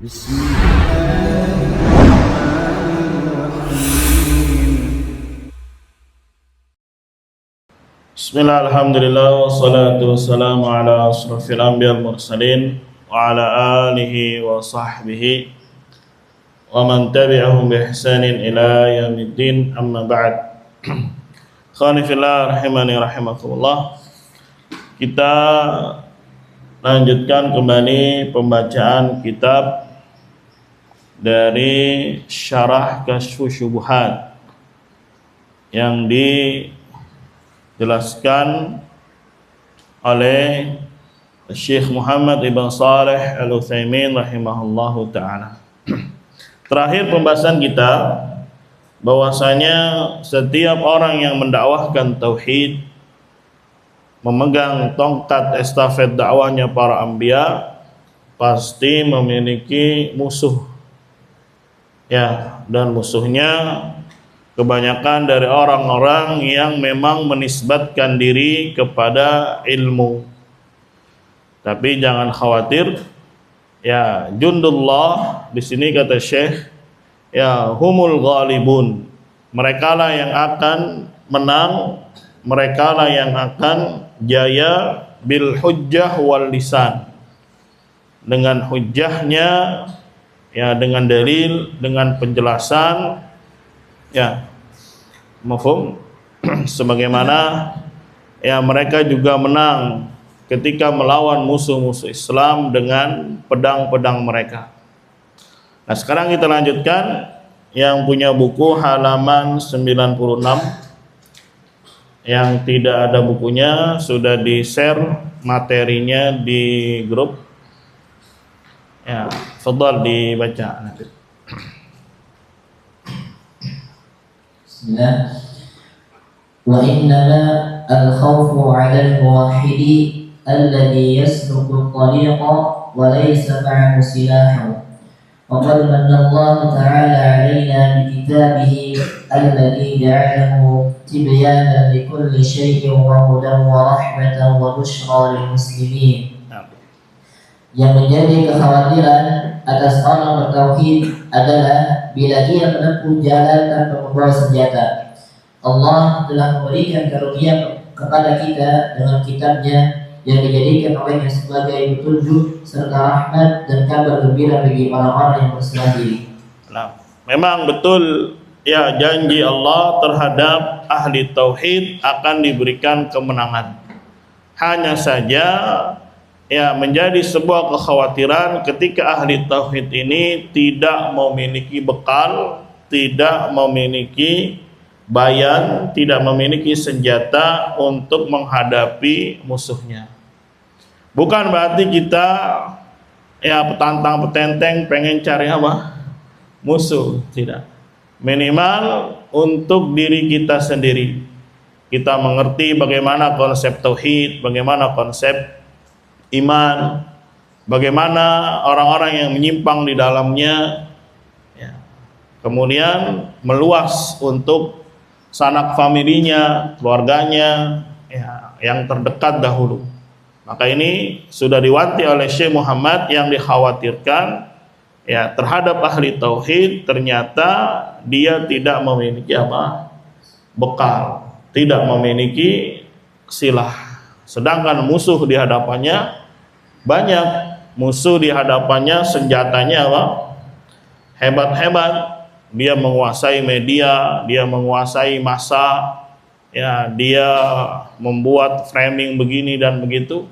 Bismillah, alhamdulillah, wassalatu wassalamu ala asrafil anbiya wal mursalin wa ala alihi wa sahbihi wa man tabi'ahum bi ihsanin ila yaumiddin, amma ba'd. Khani fillah rahimani rahimakumullah. Kita lanjutkan kembali pembacaan kitab dari Syarah Kasyfus Syubuhat yang dijelaskan oleh Syekh Muhammad Ibn Shalih Al-Utsaimin rahimahullahu ta'ala. Terakhir pembahasan kita bahwasanya setiap orang yang mendakwahkan tauhid, memegang tongkat estafet dakwahnya para anbiya, pasti memiliki musuh. Ya, dan musuhnya kebanyakan dari orang-orang yang memang menisbatkan diri kepada ilmu. Tapi jangan khawatir, ya, jundullah di sini kata Syekh, ya, humul ghalibun. Mereka lah yang akan menang, mereka lah yang akan jaya bil hujjah wal lisan. Dengan hujjahnya, ya, dengan dalil, dengan penjelasan, ya, mafhum. Sebagaimana ya mereka juga menang ketika melawan musuh-musuh Islam dengan pedang-pedang mereka. Nah, sekarang kita lanjutkan yang punya buku halaman 96. Yang tidak ada bukunya sudah di-share materinya di grup. Ya, fadhal dibaca nanti. Bismillah. Wa innama al-khawfu 'ala al-muwahhidi alladhi yasluku at-tariqa wa laysa ma'ahu silahu. Wa qad manna Allah ta'ala 'alaina bi kitabihi alladhi ja'alahu tibyanan li kulli shay'in wa hudan wa rahmatan wa bushra lil muslimin. Yang menjadi kekhawatiran atas orang bertauhid adalah bila ia menempuh jalan tanpa membawa senjata. Allah telah memberikan karunia kepada kita dengan kitabnya yang dijadikan olehnya sebagai petunjuk serta rahmat dan kabar gembira bagi orang-orang yang berserah diri. Nah, memang betul, ya, janji Allah terhadap ahli tauhid akan diberikan kemenangan. Hanya saja, ya, menjadi sebuah kekhawatiran ketika ahli tauhid ini tidak memiliki bekal, tidak memiliki bayan, tidak memiliki senjata untuk menghadapi musuhnya. Bukan berarti kita, ya, petantang petenteng pengen cari apa? Musuh, tidak. Minimal untuk diri kita sendiri. Kita mengerti bagaimana konsep tauhid, bagaimana konsep iman, bagaimana orang-orang yang menyimpang di dalamnya, ya, kemudian meluas untuk sanak familinya, keluarganya, ya, yang terdekat dahulu. Maka ini sudah diwanti oleh Syekh Muhammad yang dikhawatirkan, ya, terhadap ahli tauhid ternyata dia tidak memiliki apa? Bekal, tidak memiliki silah. Sedangkan musuh di hadapannya banyak, musuh di hadapannya senjatanya apa? Hebat-hebat. Dia menguasai media, dia menguasai massa, ya, dia membuat framing begini dan begitu.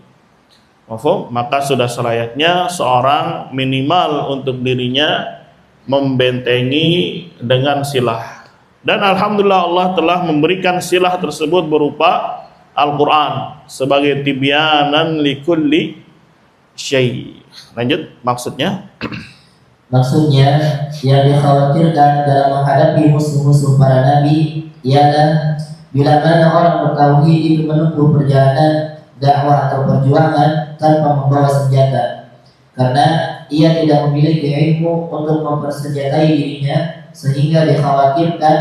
Maka sudah selayaknya seorang minimal untuk dirinya membentengi dengan silah. Dan alhamdulillah Allah telah memberikan silah tersebut berupa Al-Quran sebagai tibyanan likulli syai'. Lanjut, maksudnya? Maksudnya, yang dikhawatirkan dalam menghadapi musuh-musuh para nabi ialah bila mana orang bertauhid itu menempuh perjalanan dakwah atau perjuangan tanpa membawa senjata, karena ia tidak memiliki ilmu untuk mempersenjatai dirinya, sehingga dikhawatirkan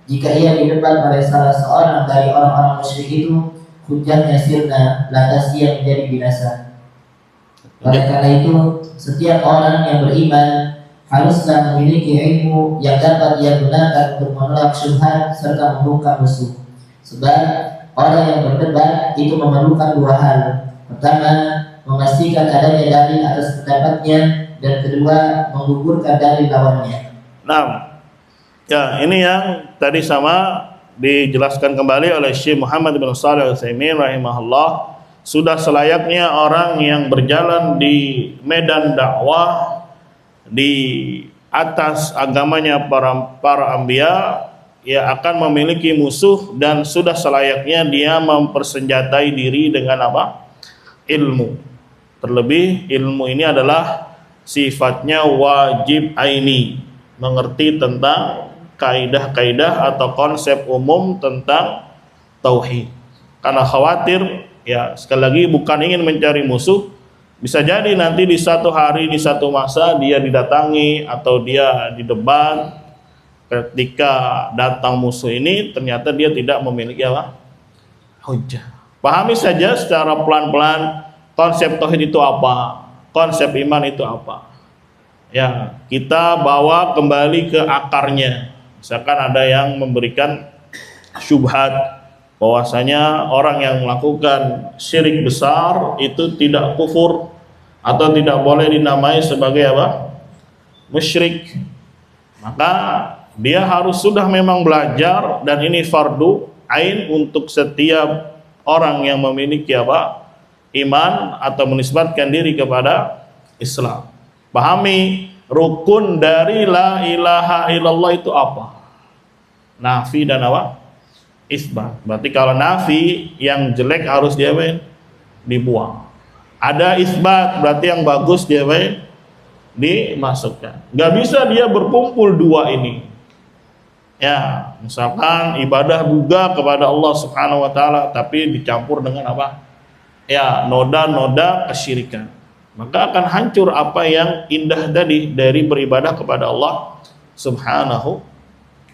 jika ia di depan oleh salah seorang dari orang-orang musyrik itu, hujahnya sirna, lantas ia menjadi binasa. Oleh karena itu, setiap orang yang beriman haruslah memiliki ilmu yang dapat ia gunakan untuk menolak syubhat serta membuka musuh. Sebab orang yang berdebat itu memerlukan dua hal. Pertama, memastikan adanya dalil atas pendapatnya, dan kedua, menggugurkan dalil lawannya. Nah, ya ini yang tadi sama dijelaskan kembali oleh Syekh Muhammad bin Shalih Al-Utsaimin rahimahullah. Sudah selayaknya orang yang berjalan di medan dakwah di atas agamanya para anbiya, ya akan memiliki musuh, dan sudah selayaknya dia mempersenjatai diri dengan apa? Ilmu. Terlebih ilmu ini adalah sifatnya wajib aini, mengerti tentang kaidah-kaidah atau konsep umum tentang tauhid. Karena khawatir, ya sekali lagi bukan ingin mencari musuh, bisa jadi nanti di satu hari, di satu masa dia didatangi atau dia didebat. Ketika datang musuh ini ternyata dia tidak memiliki apa? Hujjah. Pahami saja secara pelan-pelan konsep tauhid itu apa, konsep iman itu apa. Ya, kita bawa kembali ke akarnya. Misalkan ada yang memberikan syubhat bahwasanya orang yang melakukan syirik besar itu tidak kufur atau tidak boleh dinamai sebagai apa? Musyrik. Maka dia harus sudah memang belajar, dan ini fardu ain untuk setiap orang yang memiliki apa? Iman atau menisbatkan diri kepada Islam. Pahami rukun dari la ilaha illallah itu apa? Nafi dan apa? Isbat. Berarti kalau nafi yang jelek harus dia dibuang. Ada isbat berarti yang bagus dia dimasukkan. Gak bisa dia berkumpul dua ini. Ya, misalkan ibadah juga kepada Allah Subhanahu wa taala tapi dicampur dengan apa? Ya, noda-noda kesyirikan. Maka akan hancur apa yang indah tadi dari beribadah kepada Allah Subhanahu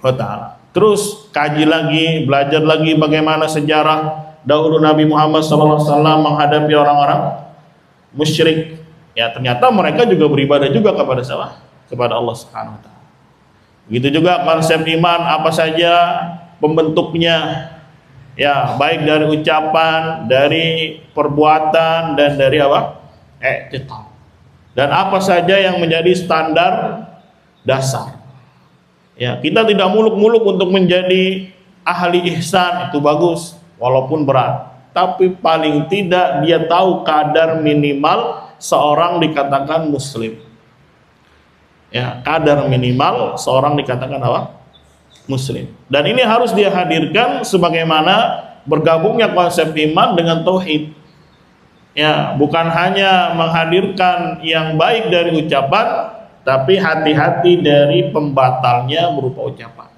wa taala. Terus kaji lagi, belajar lagi bagaimana sejarah dahulu Nabi Muhammad SAW menghadapi orang-orang musyrik. Ya, ternyata mereka juga beribadah juga kepada siapa? Kepada Allah Subhanahu wa taala. Begitu juga konsep iman apa saja pembentuknya. Ya, baik dari ucapan, dari perbuatan, dan dari apa? I'tiqad. Dan apa saja yang menjadi standar dasar. Ya, kita tidak muluk-muluk untuk menjadi ahli ihsan, itu bagus walaupun berat. Tapi paling tidak dia tahu kadar minimal seorang dikatakan muslim. Ya, kadar minimal seorang dikatakan apa? Muslim. Dan ini harus dia hadirkan sebagaimana bergabungnya konsep iman dengan tauhid. Ya, bukan hanya menghadirkan yang baik dari ucapan, tapi hati-hati dari pembatalnya berupa ucapan.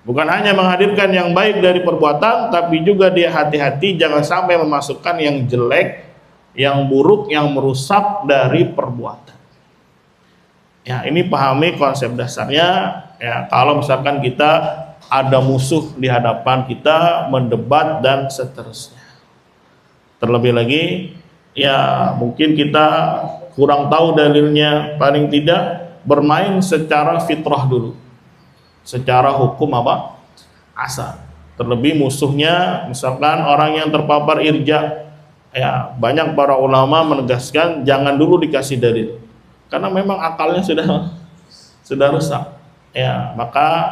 Bukan hanya menghadirkan yang baik dari perbuatan, tapi juga dia hati-hati jangan sampai memasukkan yang jelek, yang buruk, yang merusak dari perbuatan. Ya, ini pahami konsep dasarnya. Ya, kalau misalkan kita ada musuh di hadapan kita, mendebat dan seterusnya. Terlebih lagi, ya mungkin kita kurang tahu dalilnya, paling tidak bermain secara fitrah dulu, secara hukum apa? Asal. Terlebih musuhnya, misalkan orang yang terpapar irja, ya banyak para ulama menegaskan jangan dulu dikasih dalil, karena memang akalnya sudah rusak. Ya, maka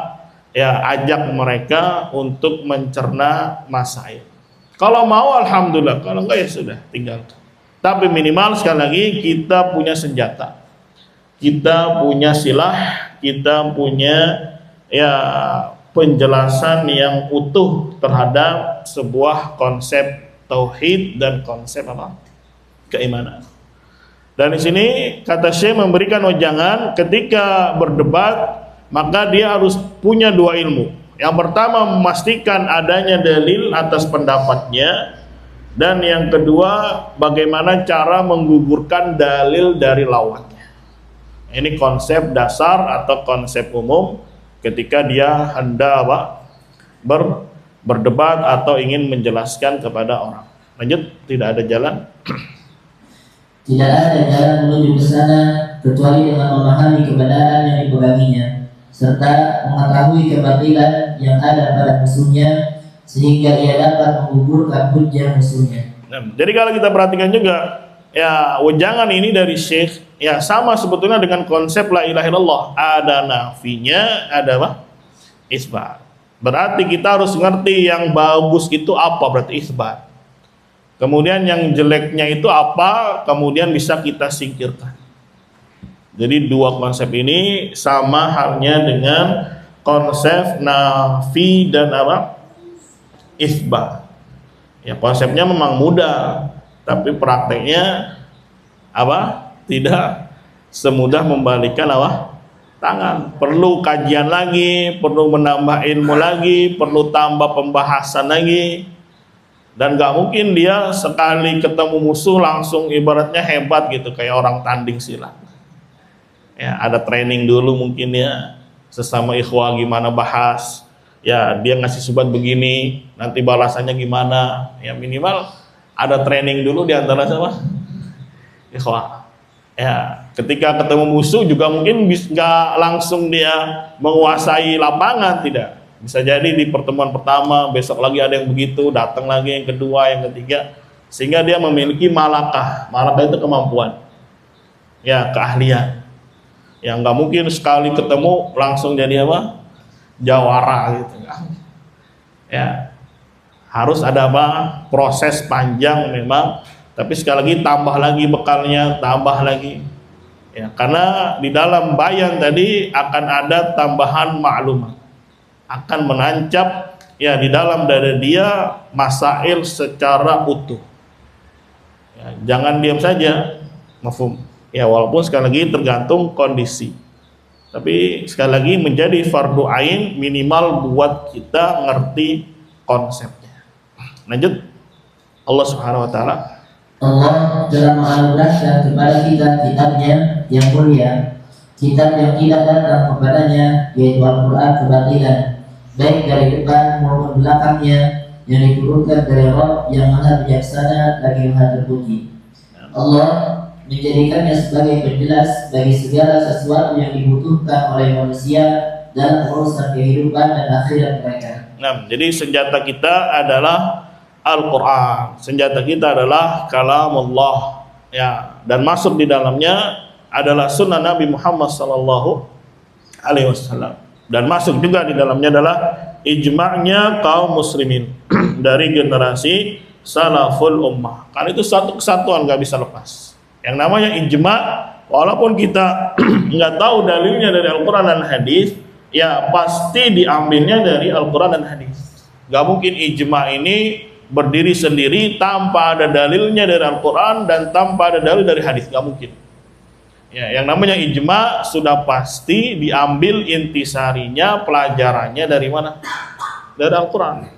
ya ajak mereka untuk mencerna masail. Kalau mau alhamdulillah, kalau enggak ya sudah tinggalkan. Tapi minimal sekali lagi kita punya senjata, kita punya silah, kita punya ya penjelasan yang utuh terhadap sebuah konsep tauhid dan konsep apa? Keimanan. Dan di sini kata Syekh memberikan wejangan ketika berdebat, maka dia harus punya dua ilmu. Yang pertama memastikan adanya dalil atas pendapatnya, dan yang kedua bagaimana cara menggugurkan dalil dari lawannya. Ini konsep dasar atau konsep umum ketika dia hendak berdebat atau ingin menjelaskan kepada orang. Lanjut, tidak ada jalan. Tidak ada jalan menuju ke sana kecuali dengan memahami kebenaran yang dipeganginya serta mengetahui kebatilan yang ada pada musuhnya sehingga ia dapat menggugurkan hujah musuhnya. Nah, jadi kalau kita perhatikan juga ya wejangan ini dari Syekh ya sama sebetulnya dengan konsep la ilaha illallah, ada nafinya, ada apa? Isbat. Berarti kita harus ngerti yang bagus itu apa, berarti isbat. Kemudian yang jeleknya itu apa, kemudian bisa kita singkirkan. Jadi dua konsep ini sama halnya dengan konsep nafi dan apa? Isbat. Ya konsepnya memang mudah, tapi prakteknya apa? Tidak semudah membalikkan apa? Tangan. Perlu kajian lagi, perlu menambah ilmu lagi, perlu tambah pembahasan lagi. Dan gak mungkin dia sekali ketemu musuh langsung ibaratnya hebat gitu kayak orang tanding silat. Ya, ada training dulu mungkin ya sesama ikhwah gimana bahas. Ya, dia ngasih subat begini, nanti balasannya gimana. Ya minimal ada training dulu di antara siapa? Ikhwah. Ya, ketika ketemu musuh juga mungkin gak langsung dia menguasai lapangan, tidak. Bisa jadi di pertemuan pertama, besok lagi ada yang begitu, datang lagi yang kedua, yang ketiga, sehingga dia memiliki malakah. Malakah itu kemampuan, ya keahlian. Yang nggak mungkin sekali ketemu langsung jadi apa? Jawara gitu. Ya harus ada apa? Proses panjang memang. Tapi sekali lagi tambah lagi bekalnya, tambah lagi. Ya karena di dalam bayan tadi akan ada tambahan maklumat. Akan menancap ya di dalam dada dia masail secara utuh. Ya, jangan diam saja, mafhum. Ya walaupun sekali lagi tergantung kondisi. Tapi sekali lagi menjadi fardu ain minimal buat kita ngerti konsepnya. Lanjut. Allah Subhanahu wa taala. Allah telah menganugerahkan kepada kita kitabnya yang mulia, kitab yang tidak datang kepadanya yaitu Al-Quran kebatilan, baik dari depan maupun belakangnya, yang diturunkan dari Rabb yang maha bijaksana lagi maha terpuji. Allah menjadikannya sebagai penjelas bagi segala sesuatu yang dibutuhkan oleh manusia dalam urusan kehidupan dan akhirat mereka. Nah, jadi senjata kita adalah Al-Quran. Senjata kita adalah kalamullah, ya, dan masuk di dalamnya adalah sunnah Nabi Muhammad sallallahu alaihi wasallam. Dan masuk juga di dalamnya adalah ijma'nya kaum muslimin dari generasi salaful ummah. Karena itu satu kesatuan gak bisa lepas. Yang namanya ijma', walaupun kita nggak tahu dalilnya dari Al-Quran dan hadis, ya pasti diambilnya dari Al-Quran dan hadis. Gak mungkin ijma' ini berdiri sendiri tanpa ada dalilnya dari Al-Quran dan tanpa ada dalil dari hadis, gak mungkin. Ya, yang namanya ijma sudah pasti diambil intisarinya, pelajarannya dari mana? Dari Al-Quran.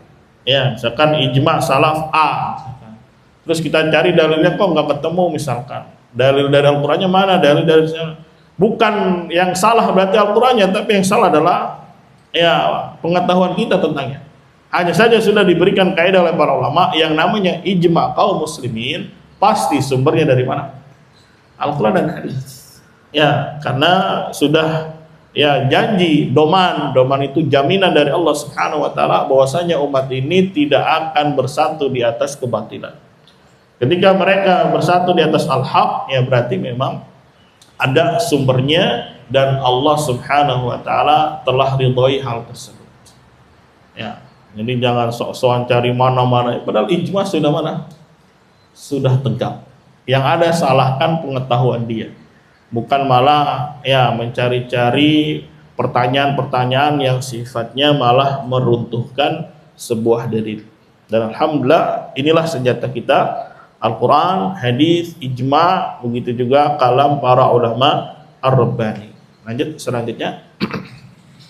Ya, misalkan ijma salaf A, misalkan. Terus kita cari dalilnya kok nggak ketemu, misalkan. Dalil dari Al-Qurannya mana? Dalil dari bukan yang salah berarti Al-Qurannya, tapi yang salah adalah ya pengetahuan kita tentangnya. Hanya saja sudah diberikan kaidah oleh para ulama yang namanya ijma kaum muslimin pasti sumbernya dari mana? Al-Quran dan hadis. Ya, karena sudah ya janji doman itu jaminan dari Allah Subhanahu wa taala bahwasanya umat ini tidak akan bersatu di atas kebatilan. Ketika mereka bersatu di atas al-haq, ya berarti memang ada sumbernya dan Allah Subhanahu wa taala telah ridhoi hal tersebut. Ya, jadi jangan sok-sokan cari mana-mana, padahal ijma sudah mana? Sudah tegak. Yang ada salahkan pengetahuan dia. Bukan malah ya mencari-cari pertanyaan-pertanyaan yang sifatnya malah meruntuhkan sebuah dalil. Dan alhamdulillah inilah senjata kita, Al-Quran, hadis, ijma, begitu juga kalam para ulama ar-rabbani. Lanjut selanjutnya.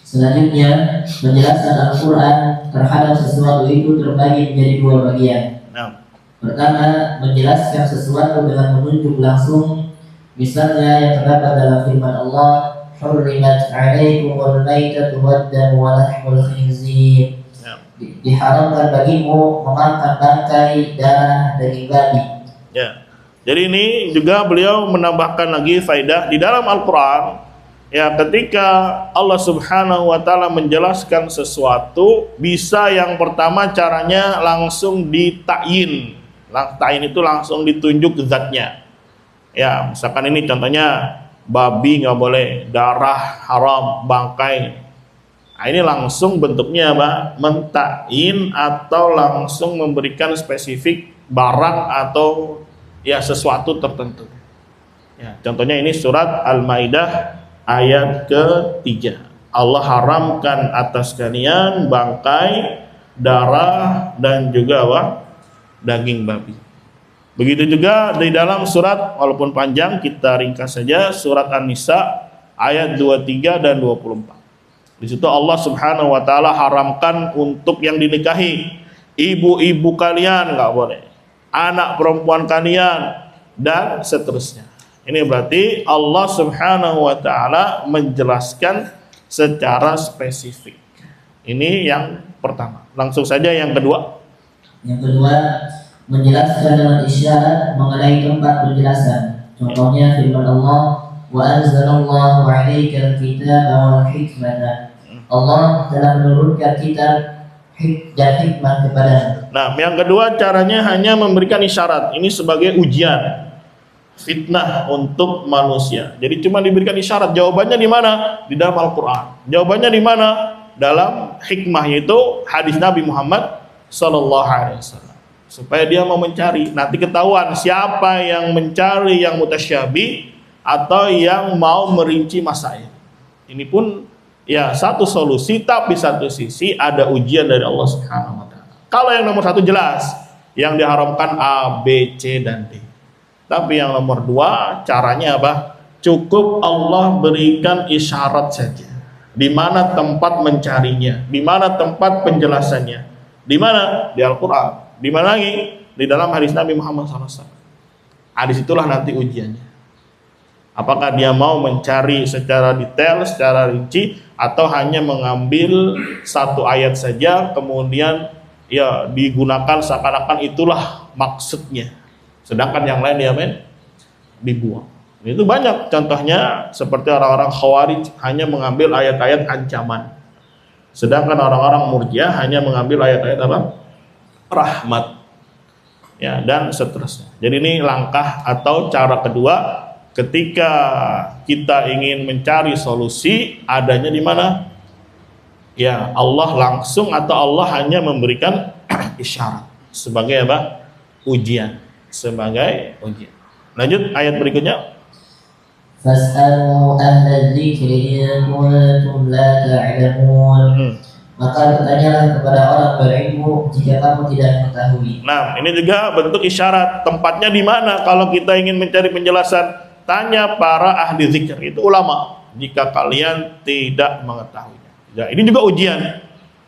Selanjutnya, penjelasan Al-Quran terhadap sesuatu itu terbagi menjadi dua bagian. Nah. Pertama, menjelaskan sesuatu dengan menunjuk langsung. Misalnya yang terdapat dalam firman Allah, "Hurrimat 'alaikumul maitatu wad-damu wa lahmul khinzir." Diharamkan bagimu memakan bangkai, darah, daging babi. Ya. Jadi ini juga beliau menambahkan lagi faedah di dalam Al-Qur'an. Ya, ketika Allah Subhanahu wa taala menjelaskan sesuatu, bisa yang pertama caranya langsung ditakyin. Ta'yin itu langsung ditunjuk zatnya. Ya, misalkan ini contohnya babi nggak boleh, darah haram, bangkai. Nah, ini langsung bentuknya apa? Mentakyin atau langsung memberikan spesifik barang atau ya sesuatu tertentu. Ya, contohnya ini surat Al-Maidah ayat ke-3. Allah haramkan atas kalian bangkai, darah dan juga apa? Daging babi. Begitu juga di dalam surat, walaupun panjang kita ringkas saja, surat An-Nisa ayat 23 dan 24. Di situ Allah Subhanahu wa taala haramkan untuk yang dinikahi, ibu-ibu kalian nggak boleh, anak perempuan kalian dan seterusnya. Ini berarti Allah Subhanahu wa taala menjelaskan secara spesifik. Ini yang pertama. Langsung saja yang kedua. Yang kedua, menjelaskan dengan isyarat mengenai tempat penjelasan. Contohnya firman Allah, wa anzalallahu 'alaikal kitaba wal hikmata. Allah telah menurunkan kitab dan hikmah kepada. Nah, yang kedua caranya hanya memberikan isyarat. Ini sebagai ujian, fitnah untuk manusia. Jadi cuma diberikan isyarat. Jawabannya di mana? Di dalam Al-Qur'an. Jawabannya di mana? Dalam hikmah, yaitu hadis Nabi Muhammad sallallahu alaihi wasallam. Supaya dia mau mencari, nanti ketahuan siapa yang mencari yang mutasyabih atau yang mau merinci masail. Ini pun ya satu solusi, tapi satu sisi ada ujian dari Allah Subhanahu wa taala. Kalau yang nomor 1 jelas, yang diharamkan A, B, C dan D. Tapi yang nomor 2 caranya apa? Cukup Allah berikan isyarat saja. Di mana tempat mencarinya? Di mana tempat penjelasannya? Di mana? Di Al-Qur'an. Di mana lagi? Di dalam hadis Nabi Muhammad SAW. Hadis itulah nanti ujiannya. Apakah dia mau mencari secara detail, secara rinci, atau hanya mengambil satu ayat saja, kemudian ya digunakan seakan-akan itulah maksudnya. Sedangkan yang lain dia dibuang. Itu banyak contohnya, seperti orang-orang Khawarij hanya mengambil ayat-ayat ancaman. Sedangkan orang-orang Murji'ah hanya mengambil ayat-ayat apa? Rahmat, ya, dan seterusnya. Jadi ini langkah atau cara kedua ketika kita ingin mencari solusi, adanya di mana? Ya, Allah langsung atau Allah hanya memberikan isyarat sebagai apa? Ujian, sebagai ujian. Lanjut ayat berikutnya. Fas'alu ahla dzikri in kuntum la ta'lamun. Maka bertanyalah kepada orang berilmu jika kamu tidak mengetahui. Nah, ini juga bentuk isyarat. Tempatnya di mana kalau kita ingin mencari penjelasan? Tanya para ahli zikir, itu ulama, jika kalian tidak mengetahuinya. Ya, ini juga ujian.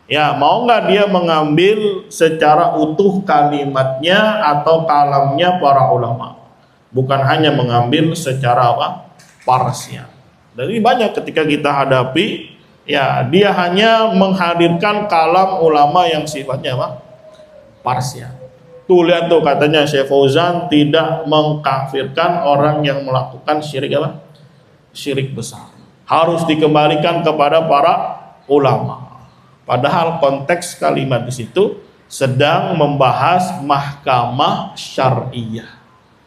Ya, mau nggak dia mengambil secara utuh kalimatnya atau kalamnya para ulama, bukan hanya mengambil secara apa? Parsial. Jadi banyak ketika kita hadapi, ya dia hanya menghadirkan kalam ulama yang sifatnya apa? Parsial. Tuh lihat tuh, katanya Syekh Fauzan tidak mengkafirkan orang yang melakukan syirik apa? Syirik besar. Harus dikembalikan kepada para ulama. Padahal konteks kalimat di situ sedang membahas mahkamah syariah.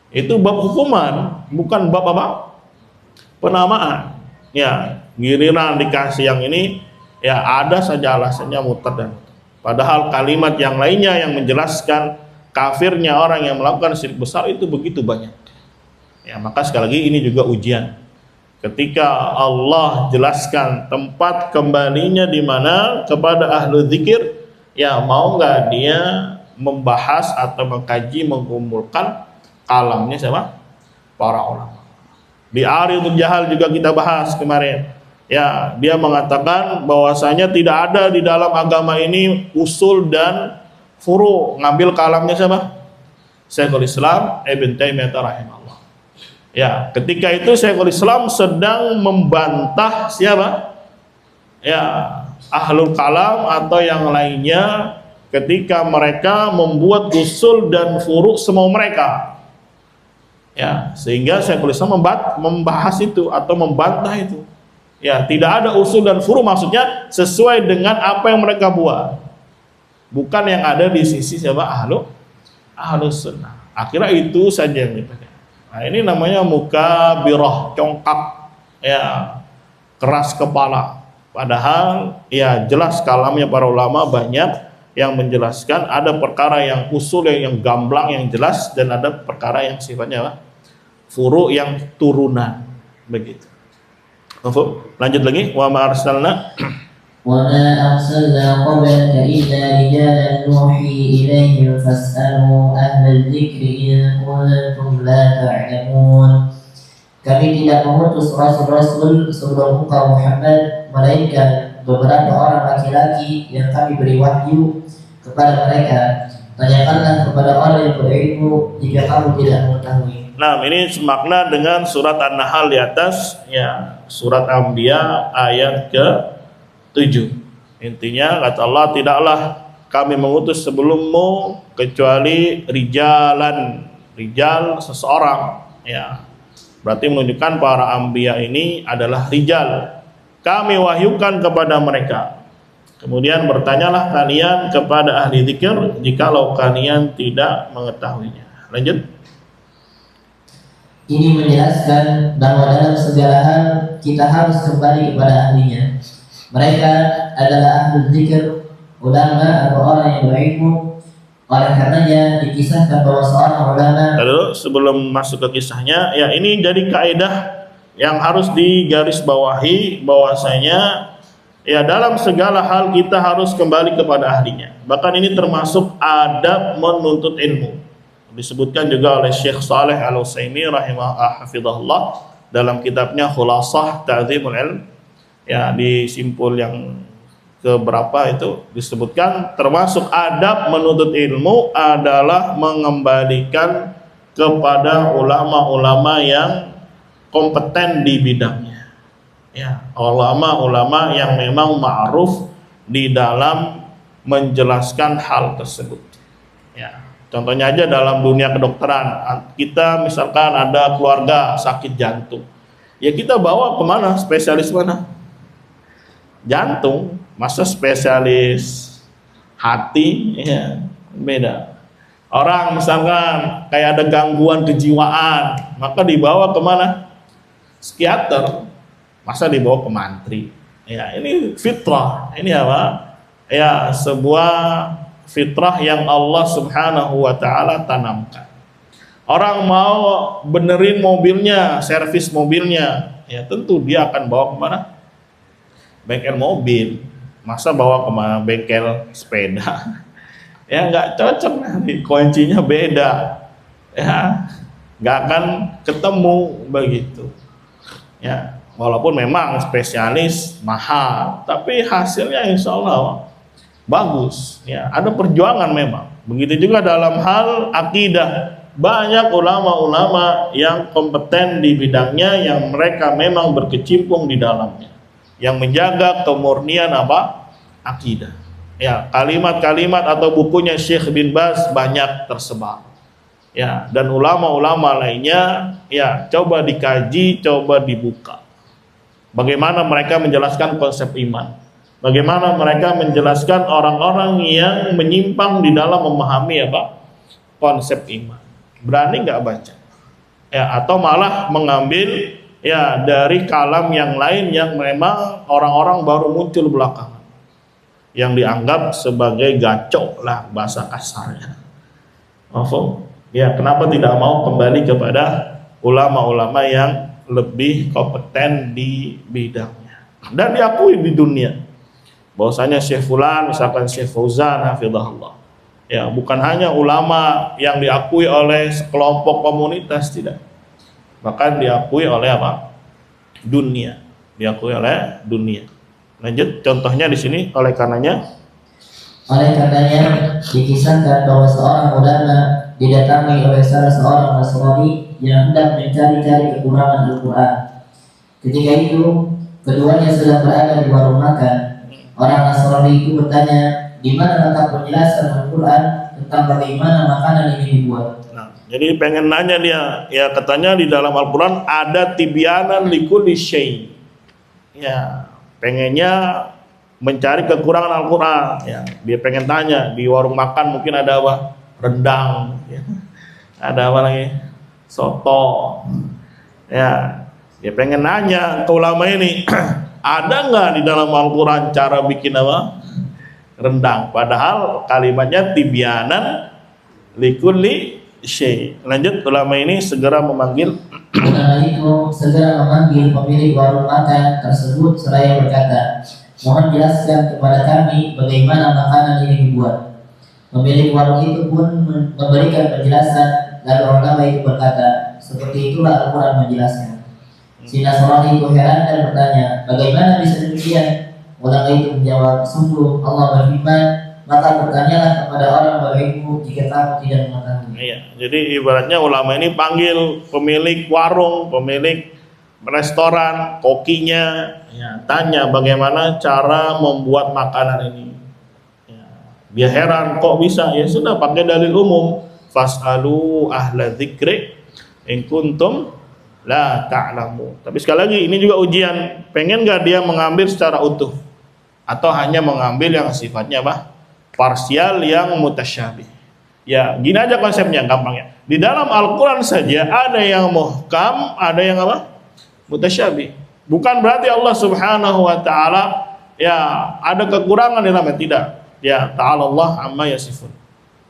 Itu bab hukuman, bukan bab apa? Penamaan. Ya, giliran dikasih yang ini, ya ada saja alasannya mutar dan mutar. Padahal kalimat yang lainnya yang menjelaskan kafirnya orang yang melakukan syirik besar itu begitu banyak. Ya, maka sekali lagi ini juga ujian. Ketika Allah jelaskan tempat kembalinya di mana kepada ahlu zikir, ya mau nggak dia membahas atau mengkaji, mengumpulkan kalamnya siapa? Para ulama. Di Aridul Jahal juga kita bahas kemarin. Ya, dia mengatakan bahwasanya tidak ada di dalam agama ini usul dan furu. Ngambil kalamnya siapa? Syekhul Islam Ibn Taimiyah rahimahullah. Ya, ketika itu Syekhul Islam sedang membantah siapa? Ya, ahlul kalam atau yang lainnya ketika mereka membuat usul dan furu semau mereka. Ya, sehingga Syekhul Islam membahas itu atau membantah itu. Ya, tidak ada usul dan furu, maksudnya sesuai dengan apa yang mereka buat. Bukan yang ada di sisi siapa? Ahlus sunnah. Akhirnya itu saja yang dipakai. Nah, ini namanya mukabirah, congkak, ya, keras kepala. Padahal ya jelas kalamnya para ulama banyak yang menjelaskan, ada perkara yang usul yang gamblang yang jelas, dan ada perkara yang sifatnya apa? Furu yang turunan, begitu. Lanjut lagi, wa ma arsalna وما أرسلنا قبلك إلا رجالا نوحي إليهم فاسألوا أهل الذكر إن كنتم لا تعلمون. Kami tidak mengutus rasul-rasul sebelum engkau Muhammad, melainkan beberapa orang laki-laki yang kami beri wahyu kepada mereka. Tanyakanlah kepada orang yang berilmu jika kamu tidak mengetahui. Nah, ini semakna dengan surat An-Nahl di atas, ya, surat Anbiya ayat ke-7. Intinya kata Allah, tidaklah kami mengutus sebelummu kecuali rijalan, rijal seseorang, ya. Berarti menunjukkan para anbiya ini adalah rijal. Kami wahyukan kepada mereka. Kemudian bertanyalah kalian kepada ahli zikir jikalau kalian tidak mengetahuinya. Lanjut. Ini menjelaskan bahwa dalam segala hal kita harus kembali kepada ahlinya. Mereka adalah ahli zikir, ulama atau orang yang berilmu. Oleh karenanya dikisahkan bahwa seorang ulama. Lalu sebelum masuk ke kisahnya, ya ini jadi kaidah yang harus digarisbawahi, bahwasanya ya dalam segala hal kita harus kembali kepada ahlinya. Bahkan ini termasuk adab menuntut ilmu. Disebutkan juga oleh Syekh Shalih Al-Utsaimin rahimahullah dalam kitabnya Khulasah Ta'dzimul Ilm, ya di simpul yang keberapa itu disebutkan termasuk adab menuntut ilmu adalah mengembalikan kepada ulama-ulama yang kompeten di bidangnya, ya, ulama-ulama yang memang ma'ruf di dalam menjelaskan hal tersebut, ya. Contohnya aja dalam dunia kedokteran, kita misalkan ada keluarga sakit jantung, ya kita bawa kemana? Spesialis mana? Jantung. Masa spesialis hati, ya beda. Orang misalkan kayak ada gangguan kejiwaan, maka dibawa kemana? Psikiater. Masa dibawa ke mantri? Ya ini fitrah. Ini apa? Ya sebuah fitrah yang Allah Subhanahu wa Ta'ala tanamkan. Orang mau benerin mobilnya, servis mobilnya, ya tentu dia akan bawa kemana? Bengkel mobil. Masa bawa kemana? Bengkel sepeda? Ya nggak cocok, nanti kuncinya beda, ya nggak akan ketemu begitu, ya walaupun memang spesialis mahal, tapi hasilnya insya Allah bagus, ya ada perjuangan memang. Begitu juga dalam hal akidah, banyak ulama-ulama yang kompeten di bidangnya, yang mereka memang berkecimpung di dalamnya, yang menjaga kemurnian apa? Akidah. Ya, kalimat-kalimat atau bukunya Syekh bin Baz banyak tersebar. Ya, dan ulama-ulama lainnya, ya coba dikaji, coba dibuka. Bagaimana mereka menjelaskan konsep iman? Bagaimana mereka menjelaskan orang-orang yang menyimpang di dalam memahami apa? Konsep iman. Berani nggak baca? Ya, atau malah mengambil ya dari kalam yang lain yang memang orang-orang baru muncul belakangan, yang dianggap sebagai gacok lah bahasa kasarnya. Ya, kenapa tidak mau kembali kepada ulama-ulama yang lebih kompeten di bidangnya dan diakui di dunia? Bahwasanya Syekh Fulan, misalkan Syekh Fauzan hafizahullah, ya bukan hanya ulama yang diakui oleh sekelompok komunitas, tidak, bahkan diakui oleh apa? Dunia, diakui oleh dunia. Lanjut, contohnya di sini, oleh karenanya dikisahkan bahwa seorang ulama didatangi oleh salah seorang Nasrani yang hendak mencari-cari kekurangan Al-Quran. Ketika itu keduanya sedang berada di warung makan. Orang Nasrani itu bertanya, di mana letak penjelasan Al-Quran tentang bagaimana makanan ini dibuat? Nah, Jadi pengen nanya dia, ya katanya di dalam Al-Quran ada tibyanan likulli syai. Ya, pengennya mencari kekurangan Al-Quran. Ya, dia pengen tanya di warung makan mungkin ada apa? Rendang. Ya. Ada apa lagi? Soto. Ya, dia pengen nanya ke ulama ini, ada nggak di dalam Al-Quran cara bikin apa? Rendang. Padahal kalimatnya tibyanan likulli syai. Lanjut, ulama ini segera memanggil. Ulama itu segera memanggil pemilik warung makan tersebut seraya berkata, mohon jelaskan kepada kami bagaimana makanan ini dibuat. Pemilik warung itu pun memberikan penjelasan, lalu ulama itu berkata, seperti itulah Al-Quran menjelaskan. Si Nasrani itu heran dan bertanya, bagaimana bisa demikian? Ulama itu menjawab, sungguh Allah berfirman, maka bertanyalah kepada orang berilmu jika kamu tidak mengetahui. Iya, jadi ibaratnya ulama ini panggil pemilik warung, pemilik restoran, kokinya, ya, tanya bagaimana cara membuat makanan ini. Ya, dia heran kok bisa, ya sudah pakai dalil umum, fas'alu ahla dzikri in kuntum la ta'lamu. Tapi sekali lagi ini juga ujian, pengen gak dia mengambil secara utuh atau hanya mengambil yang sifatnya apa? Parsial yang mutasyabih. Ya, gini aja konsepnya gampangnya. Di dalam Al-Quran saja ada yang muhkam, ada yang apa? Mutasyabih. Bukan berarti Allah Subhanahu wa taala ya ada kekurangan di dalamnya, tidak. Ya, ta'ala Allah amma yasifun.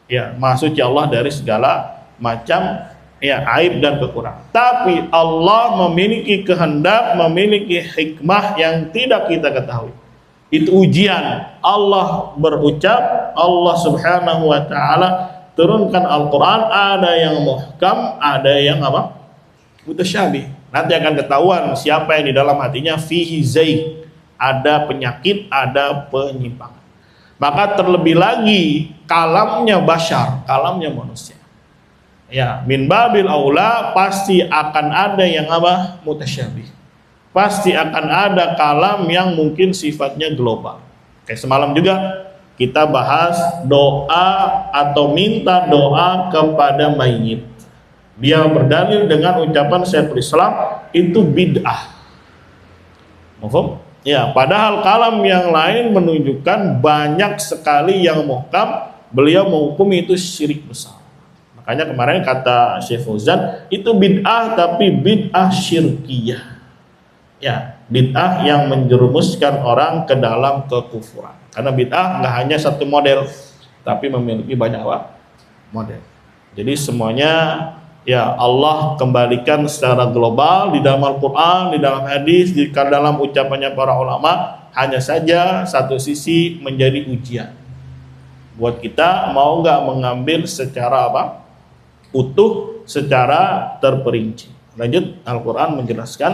Ya, maha suci Allah dari segala macam ya aib dan kekurangan. Tapi Allah memiliki kehendak, memiliki hikmah yang tidak kita ketahui. Itu ujian. Allah berucap, Allah Subhanahu wa taala turunkan Al-Quran, ada yang muhkam, ada yang apa? Mutasyabih. Nanti akan ketahuan siapa yang di dalam hatinya fihi zaig, ada penyakit, ada penyimpangan. Maka terlebih lagi kalamnya bashar, kalamnya manusia. Ya, min babil aula pasti akan ada yang apa? Mutasyabih. Pasti akan ada kalam yang mungkin sifatnya global. Kayak semalam juga kita bahas doa atau minta doa kepada mayit. Dia berdalil dengan ucapan Syekhul Islam itu bid'ah. Mahfum? Ya, padahal kalam yang lain menunjukkan banyak sekali yang muhkam, beliau menghukumi itu syirik besar. Makanya kemarin kata Syekh Fauzan itu bid'ah tapi bid'ah syirkiyah. Ya, bid'ah yang menjerumuskan orang ke dalam kekufuran. Karena bid'ah nggak hanya satu model, tapi memiliki banyak model. Jadi semuanya ya Allah kembalikan secara global di dalam Al-Quran, di dalam hadis, di dalam ucapannya para ulama. Hanya saja satu sisi menjadi ujian buat kita, mau nggak mengambil secara apa? Utuh, secara terperinci. Lanjut, Al-Quran menjelaskan.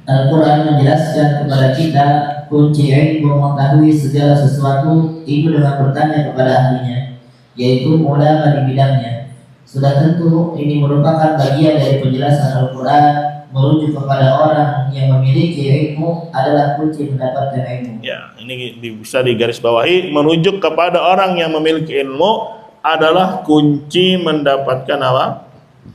Al-Quran menjelaskan kepada kita kunci ilmu mengetahui segala sesuatu itu dengan bertanya kepada ahlinya, yaitu ulama di bidangnya. Sudah tentu ini merupakan bagian dari penjelasan Al-Quran, merujuk kepada orang yang memiliki ilmu adalah kunci mendapatkan ilmu. Ya, ini bisa digarisbawahi, merujuk kepada orang yang memiliki ilmu adalah kunci mendapatkan apa?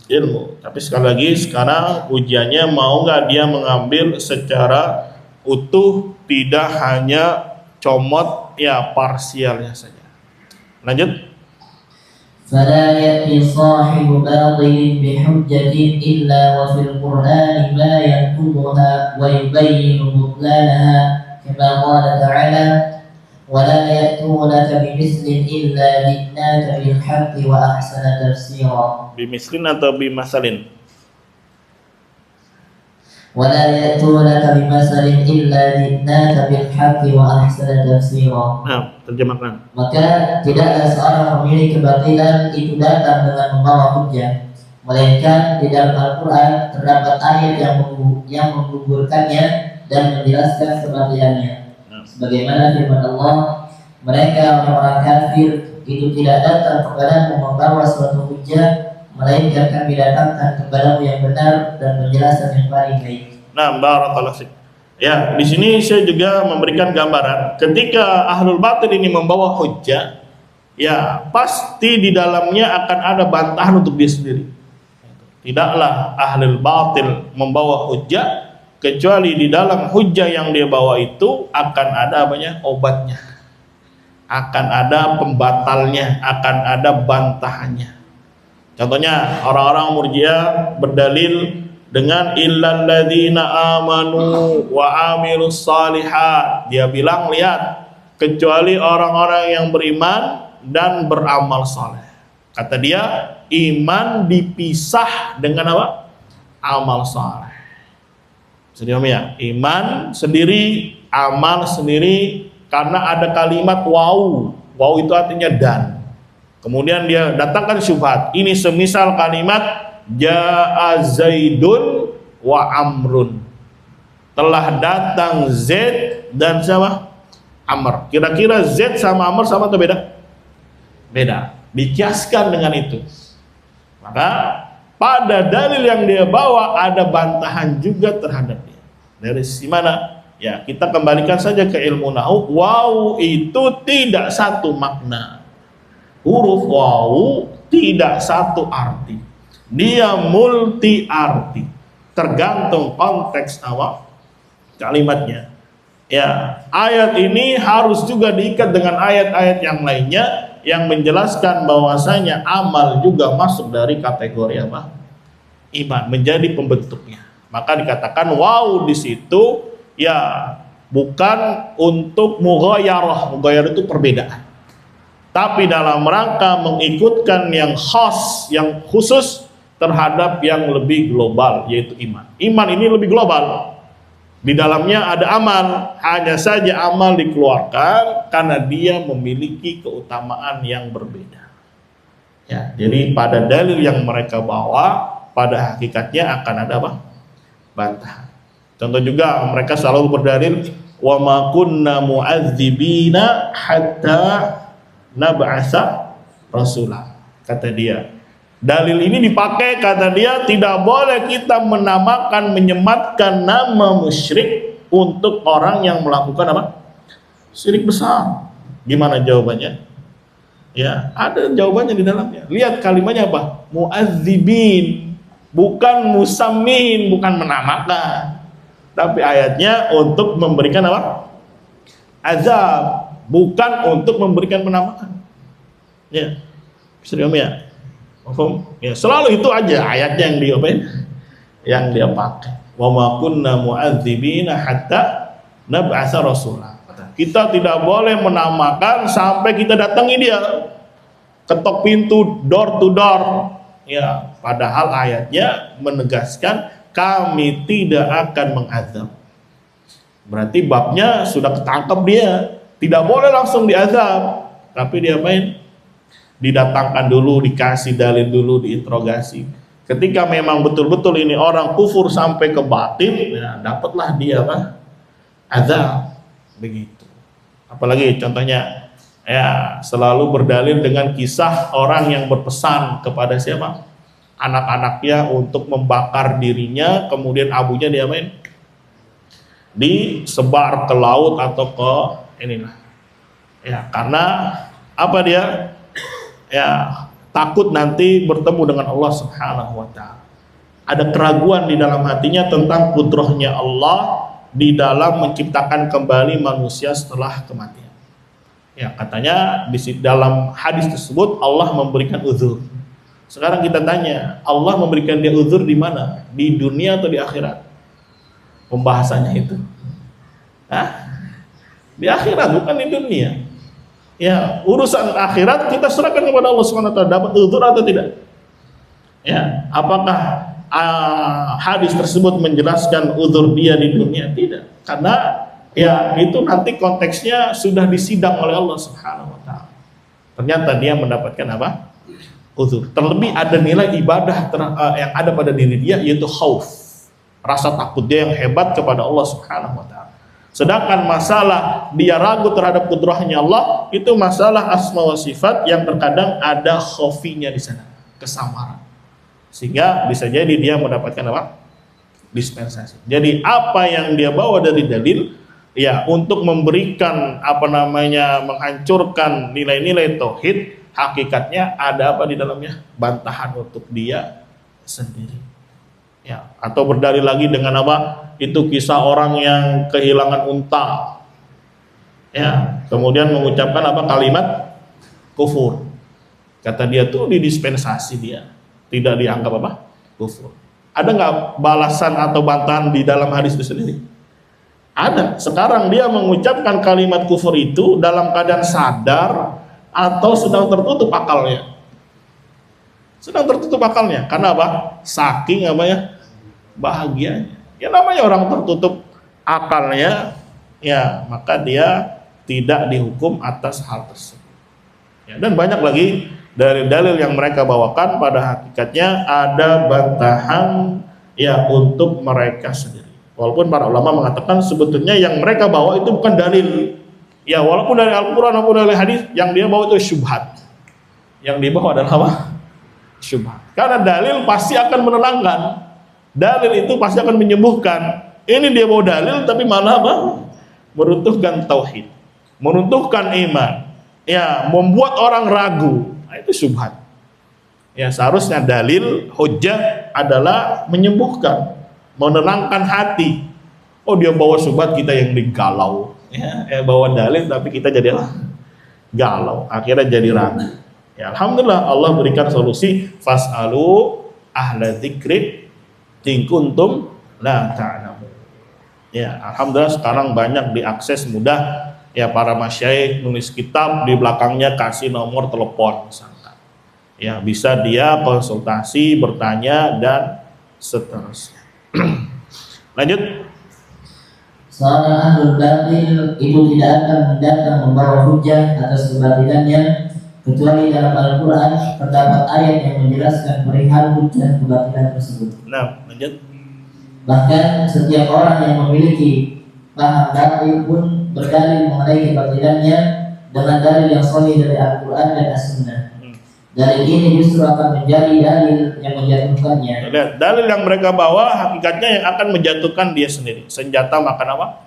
Ilmu. Tapi sekali lagi sekarang ujiannya mau nggak dia mengambil secara utuh, tidak hanya comot ya parsialnya saja. Lanjut. فلا يأتي صاحب باطل بحجة إلا وفي القرآن ما ينقضها ويبين بطلانها كما قال تعالى ولا يأتونك بمثل إلا جئناك بالحق وأحسن تفسيرا. بمثل atau bimasalin? ولا يأتونك بمثل إلا جئناك بالحق وأحسن تفسيرا. Nah, terjemahkan. Maka tidaklah seorang pemilik kebatilan itu datang dengan membawa hujjah, melainkan di dalam Al-Quran terdapat ayat yang menggugurkannya dan menjelaskan kebatilannya. Sebagaimana firman Allah, mereka orang-orang kafir itu tidak datang kepadamu membawa suatu hujjah, melainkan kami datangkan kepadamu yang benar dan penjelasan yang paling baik. Nah, barakallahu fiik. Ya, di sini saya juga memberikan gambaran ketika ahlul batil ini membawa hujjah, ya pasti di dalamnya akan ada bantahan untuk dia sendiri. Tidaklah ahli batil membawa hujjah kecuali di dalam hujjah yang dia bawa itu akan ada obatnya, akan ada pembatalnya, akan ada bantahannya. Contohnya orang-orang Murji'ah berdalil dengan illal ladzina amanu wa amilus shalihat. Dia bilang, lihat, kecuali orang-orang yang beriman dan beramal saleh. Kata dia, iman dipisah dengan apa? Amal saleh. Jadi ya, iman sendiri, amal sendiri, karena ada kalimat waw. Waw itu artinya dan. Kemudian dia datangkan syubhat. Ini semisal kalimat Ja'a Zaidun wa Amrun. Telah datang Zaid dan siapa? Amr. Kira-kira Zaid sama Amr sama atau beda? Beda. Dikiaskan dengan itu. Maka pada dalil yang dia bawa ada bantahan juga terhadap dia. Dari sisi mana? Ya, kita kembalikan saja ke ilmu nahwu. Waw itu tidak satu makna. Huruf waw tidak satu arti. Dia multi arti. Tergantung konteks awal kalimatnya. Ya, ayat ini harus juga diikat dengan ayat-ayat yang lainnya yang menjelaskan bahwasanya amal juga masuk dari kategori apa? Iman, menjadi pembentuknya. Maka dikatakan wow di situ ya bukan untuk mughayarah. Mughayarah itu perbedaan. Tapi dalam rangka mengikutkan yang khas, yang khusus terhadap yang lebih global, yaitu iman. Iman ini lebih global. Di dalamnya ada amal, hanya saja amal dikeluarkan karena dia memiliki keutamaan yang berbeda. Ya, jadi pada dalil yang mereka bawa, pada hakikatnya akan ada apa? Bantahan. Contoh juga mereka selalu berdalil, wa ma kunna mu'adzibina hatta nab'atsa rasula. Kata dia. Dalil ini dipakai, kata dia, tidak boleh kita menamakan, menyematkan nama musyrik untuk orang yang melakukan apa? Syirik besar. Gimana jawabannya? Ya, ada jawabannya di dalamnya. Lihat kalimatnya apa? Mu'adzibin, bukan musammin, bukan menamakan. Tapi ayatnya untuk memberikan apa? Azab, bukan untuk memberikan penamaan. Ya, serius ya. Ya, selalu itu aja ayatnya yang yang dia pakai. Wa ma kunna mu'adzibina hatta nab'atsa rasula. Kita tidak boleh menamakan sampai kita datangi dia. Ketok pintu, door to door. Ya, padahal ayatnya menegaskan kami tidak akan mengazab. Berarti babnya sudah ketangkep dia. Tidak boleh langsung diazab. Tapi dia didatangkan dulu, dikasih dalil dulu, diinterogasi. Ketika memang betul-betul ini orang kufur sampai ke batin, ya dapatlah dia azab. Begitu. Apalagi contohnya, ya selalu berdalil dengan kisah orang yang berpesan kepada siapa? Anak-anaknya untuk membakar dirinya, kemudian abunya disebar ke laut atau ke inilah. Ya, karena apa dia? Ya, takut nanti bertemu dengan Allah Subhanahu wa taala. Ada keraguan di dalam hatinya tentang kudrahnya Allah di dalam menciptakan kembali manusia setelah kematian. Ya, katanya di dalam hadis tersebut Allah memberikan uzur. Sekarang kita tanya, Allah memberikan dia uzur di mana? Di dunia atau di akhirat? Pembahasannya itu. Di akhirat, bukan di dunia. Ya, urusan akhirat kita serahkan kepada Allah Subhanahu wa taala, dapat uzur atau tidak. Ya, apakah hadis tersebut menjelaskan uzur dia di dunia? Tidak. Karena ya itu nanti konteksnya sudah disidang oleh Allah Subhanahu wa taala. Ternyata dia mendapatkan apa? Uzur. Terlebih ada nilai ibadah yang ada pada diri dia, yaitu khauf. Rasa takut dia yang hebat kepada Allah Subhanahu wa taala. Sedangkan masalah dia ragu terhadap kudrahnya Allah, itu masalah asma wa sifat yang terkadang ada khofinya di sana, kesamaran. Sehingga bisa jadi dia mendapatkan apa? Dispensasi. Jadi apa yang dia bawa dari dalil, ya untuk memberikan menghancurkan nilai-nilai tauhid, hakikatnya ada apa di dalamnya? Bantahan untuk dia sendiri. Ya, atau berdalil lagi dengan apa? Itu kisah orang yang kehilangan unta. Ya, kemudian mengucapkan apa? Kalimat kufur. Kata dia tuh didispensasi dia, tidak dianggap apa? Kufur. Ada nggak balasan atau bantahan di dalam hadis itu sendiri? Ada. Sekarang dia mengucapkan kalimat kufur itu dalam keadaan sadar atau sedang tertutup akalnya. Sedang tertutup akalnya. Karena apa? Saking apa ya? Bahagianya. Ya namanya orang tertutup akalnya, ya maka dia tidak dihukum atas hal tersebut. Ya, dan banyak lagi dari dalil yang mereka bawakan pada hakikatnya ada bantahan ya untuk mereka sendiri. Walaupun para ulama mengatakan sebetulnya yang mereka bawa itu bukan dalil. Ya walaupun dari Al-Quran maupun dari hadis, yang dia bawa itu syubhat. Yang dia bawa adalah apa? Syubhat. Karena dalil pasti akan menenangkan. Dalil itu pasti akan menyembuhkan. Ini dia bawa dalil tapi malah apa? Meruntuhkan tauhid, meruntuhkan iman. Ya, membuat orang ragu. Nah, itu syubhat. Ya, seharusnya dalil hujjah adalah menyembuhkan, menenangkan hati. Oh, dia bawa syubhat, kita yang digalau. Ya, bawa dalil tapi kita jadi galau, akhirnya jadi ragu. Ya, alhamdulillah Allah berikan solusi, fas'alu ahla dzikri in kuntum la ta'lamun. Ya, alhamdulillah sekarang banyak diakses mudah. Ya, para masyaikh nulis kitab di belakangnya kasih nomor telepon misalkan. Ya, bisa dia konsultasi, bertanya dan seterusnya. Lanjut. Seorang ahlul batil itu tidak akan datang membawa hujah atas kebatilannya kecuali dalam Al-Quran terdapat ayat yang menjelaskan perihal hujah kebatilan tersebut. Nah, lanjut. Bahkan setiap orang yang memiliki paham batil pun berdalil mengenai kebatilannya dengan dalil yang sahih dari Al-Quran dan As-Sunnah. Dalil ini justru akan menjadi dalil yang menjatuhkannya. Lihat, dalil yang mereka bawa hakikatnya yang akan menjatuhkan dia sendiri. Senjata makan apa?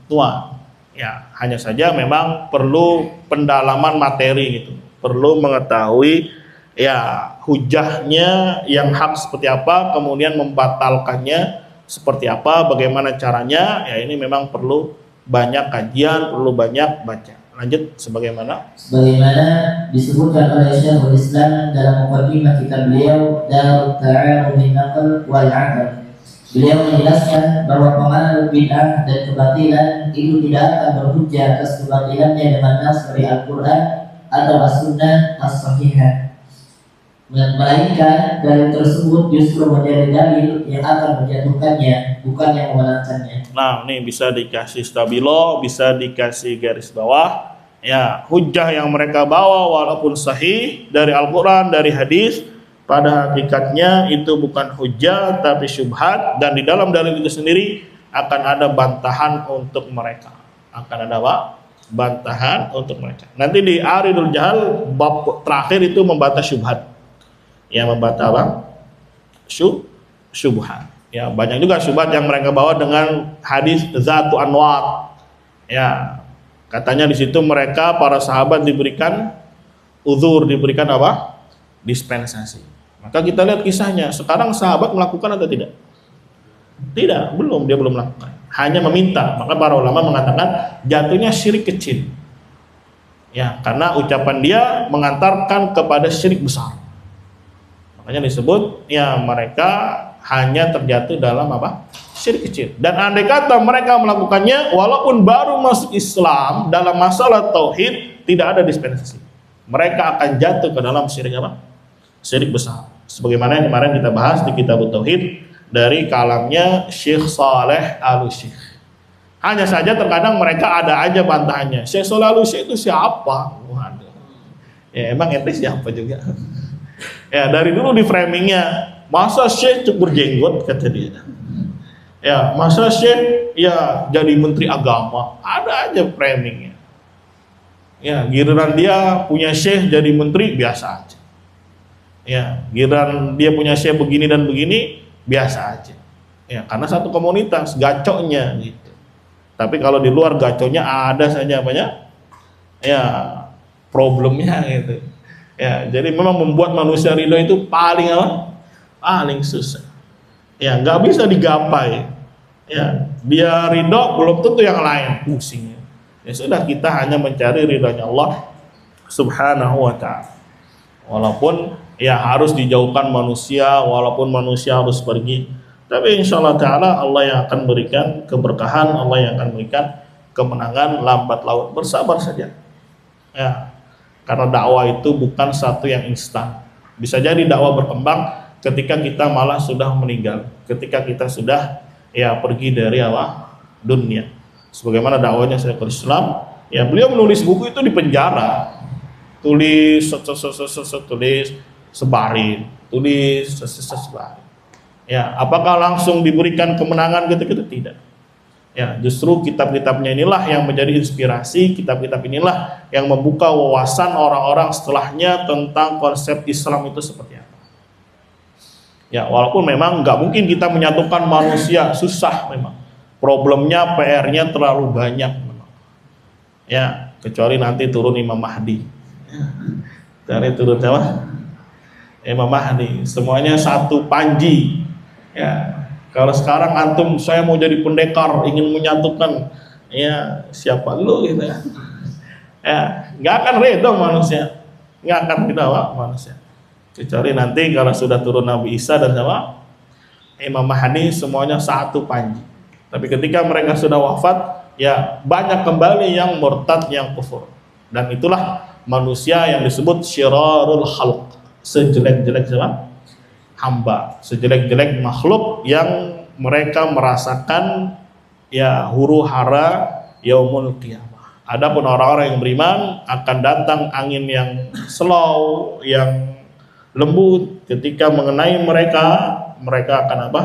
Tuan. Ya, hanya saja memang perlu pendalaman materi gitu. Perlu mengetahui ya hujahnya yang hak seperti apa, kemudian membatalkannya seperti apa, bagaimana caranya. Ya, ini memang perlu banyak kajian, perlu banyak baca. Lanjut sebagaimana disebutkan oleh Syekhul Islam dalam muqaddimah kitab beliau Darut Ta'arud bin Naql wal 'Aql. Beliau menjelaskan bahwa penganut bid'ah dan kebatilan itu tidak akan berhujjah atas kebatilannya dengan nas dari Al-Quran atau As-Sunnah As-Sahihah, melainkan dalil tersebut justru menjadi dalil yang akan menjatuhkannya, bukan yang memenangkannya. Nah, ini bisa dikasih stabilo, bisa dikasih garis bawah. Ya, hujjah yang mereka bawa walaupun sahih dari Al-Quran, dari hadis, pada hakikatnya itu bukan hujjah tapi syubhat, dan di dalam dalil itu sendiri akan ada bantahan untuk mereka. Akan ada apa? Bantahan untuk mereka. Nanti di Aridul Jahal bab terakhir itu membantah syubhat. Ya, membantah apa? Syubhat. Ya, banyak juga syubhat yang mereka bawa dengan hadis Zatu Anwar. Ya, katanya di situ mereka para sahabat diberikan uzur, diberikan apa? Dispensasi. Maka kita lihat kisahnya. Sekarang sahabat melakukan atau tidak? Tidak, belum, dia belum melakukan. Hanya meminta. Maka para ulama mengatakan jatuhnya syirik kecil. Ya, karena ucapan dia mengantarkan kepada syirik besar. Makanya disebut ya mereka hanya terjatuh dalam apa? Syirik kecil. Dan andai kata mereka melakukannya walaupun baru masuk Islam, dalam masalah tauhid tidak ada dispensasi. Mereka akan jatuh ke dalam syirik apa? Syirik besar. Sebagaimana yang kemarin kita bahas di kitab tauhid dari kalamnya Syekh Saleh Al-Syekh. Hanya saja terkadang mereka ada aja bantahannya. Syekh Saleh Al-Syekh itu siapa? Waduh. Ya emang ente siapa juga? Ya dari dulu di framingnya, masa Syekh cukur jenggot kata dia. Ya masa Syekh ya jadi menteri agama, ada aja framingnya. Ya giliran dia punya Syekh jadi menteri biasa aja. Ya giliran dia punya Syekh begini dan begini biasa aja. Ya karena satu komunitas gacoknya gitu. Tapi kalau di luar gacoknya ada saja banyak ya problemnya gitu. Ya, jadi memang membuat manusia ridho itu paling apa? paling susah. Ya, nggak bisa digapai. Ya, dia ridho belum tentu yang lain pusing. Ya sudah, kita hanya mencari ridhonya Allah Subhanahu wa ta'ala. Walaupun ya harus dijauhkan manusia, walaupun manusia harus pergi, tapi insya Allah ta'ala Allah yang akan berikan keberkahan, Allah yang akan berikan kemenangan lambat laun. Bersabar saja ya, karena dakwah itu bukan satu yang instan. Bisa jadi dakwah berkembang ketika kita malah sudah meninggal, ketika kita sudah ya pergi dari dunia. Sebagaimana dakwahnya Syekhul Islam, ya beliau menulis buku itu di penjara, tulis sebarin, tulis sebarin. Ya, apakah langsung diberikan kemenangan gitu-gitu? Tidak. Ya, justru kitab-kitabnya inilah yang menjadi inspirasi, kitab-kitab inilah yang membuka wawasan orang-orang setelahnya tentang konsep Islam itu seperti apa. Ya, walaupun memang nggak mungkin kita menyatukan manusia, susah memang. Problemnya, PR-nya terlalu banyak memang. Ya, kecuali nanti turun Imam Mahdi. Dari turun apa? Imam Mahdi. Semuanya satu panji. Ya, kalau sekarang antum saya mau jadi pendekar, ingin menyatukan, ya siapa lu gitu ya. Ya, nggak akan ridho manusia, nggak akan ridho manusia. Kecuali nanti kalau sudah turun Nabi Isa dan sama Imam Mahdi, semuanya satu panji. Tapi ketika mereka sudah wafat, ya banyak kembali yang murtad, yang kufur. Dan itulah manusia yang disebut syirarul khalq, sejelek-jelek hamba, sejelek-jelek makhluk yang mereka merasakan ya huru hara yaumul qiyamah. Adapun orang-orang yang beriman akan datang angin yang slow, yang lembut ketika mengenai mereka, mereka akan apa?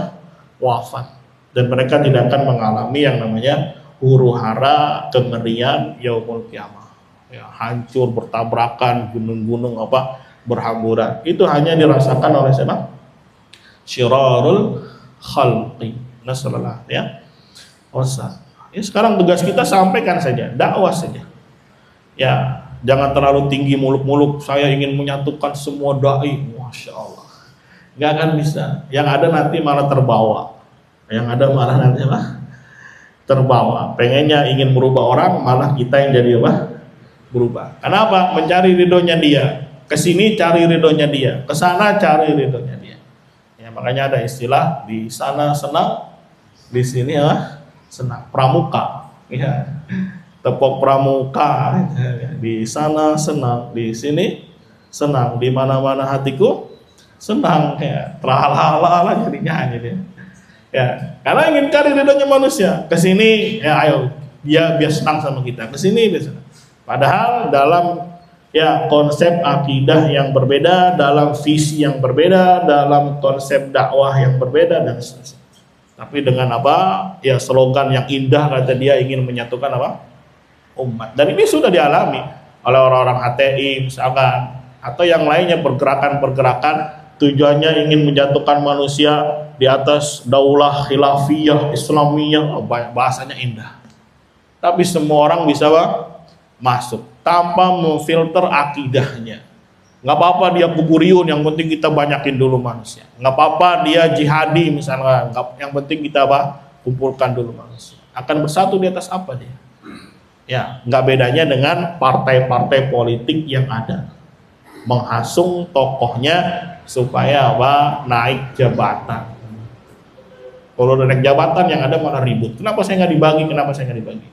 Wafat. Dan mereka tidak akan mengalami yang namanya huru hara, kengerian yaumul qiyamah. Ya, hancur, bertabrakan, gunung-gunung apa berhamburan. Itu hanya dirasakan oleh siapa? Syirarul khalqi. Nasallallahu ya. Ya, sekarang tugas kita sampaikan saja, dakwah saja. Ya, jangan terlalu tinggi muluk-muluk. Saya ingin menyatukan semua dai, masya Allah. Nggak akan bisa. Yang ada nanti malah terbawa. Yang ada malah nanti apa? Terbawa. Pengennya ingin merubah orang, malah kita yang jadi apa? Berubah. Kenapa? Mencari ridhonya dia. Kesini cari ridhonya dia. Kesana cari ridhonya dia. Ya, makanya ada istilah di sana senang, di sini ya senang. Pramuka. Ya. Tepok pramuka. Di sana senang, di sini senang. Di mana-mana hatiku senang. Ya. Terhalang-halang jadi nyanyi dia. Ya, karena ingin cari ridhonya manusia. Kesini, ya ayo, dia biar senang sama kita. Kesini biar senang. Padahal dalam ya konsep akidah yang berbeda, dalam visi yang berbeda, dalam konsep dakwah yang berbeda dan seterusnya. Tapi dengan apa? Ya slogan yang indah, kata dia ingin menyatukan apa? Umat. Dan ini sudah dialami oleh orang-orang HTI misalkan, atau yang lainnya, pergerakan-pergerakan tujuannya ingin menjatuhkan manusia di atas daulah khilafiyah Islamiyah. Bahasanya indah, tapi semua orang bisa masuk tanpa memfilter akidahnya. Nggak apa-apa dia kuburiun, yang penting kita banyakin dulu manusia. Nggak apa-apa dia jihadi misalnya, yang penting kita kumpulkan dulu manusia. Akan bersatu di atas apa dia? Ya, nggak bedanya dengan partai-partai politik yang ada, menghasung tokohnya supaya naik jabatan. Kalau udah naik jabatan yang ada malah ribut. Kenapa saya nggak dibagi? Kenapa saya nggak dibagi?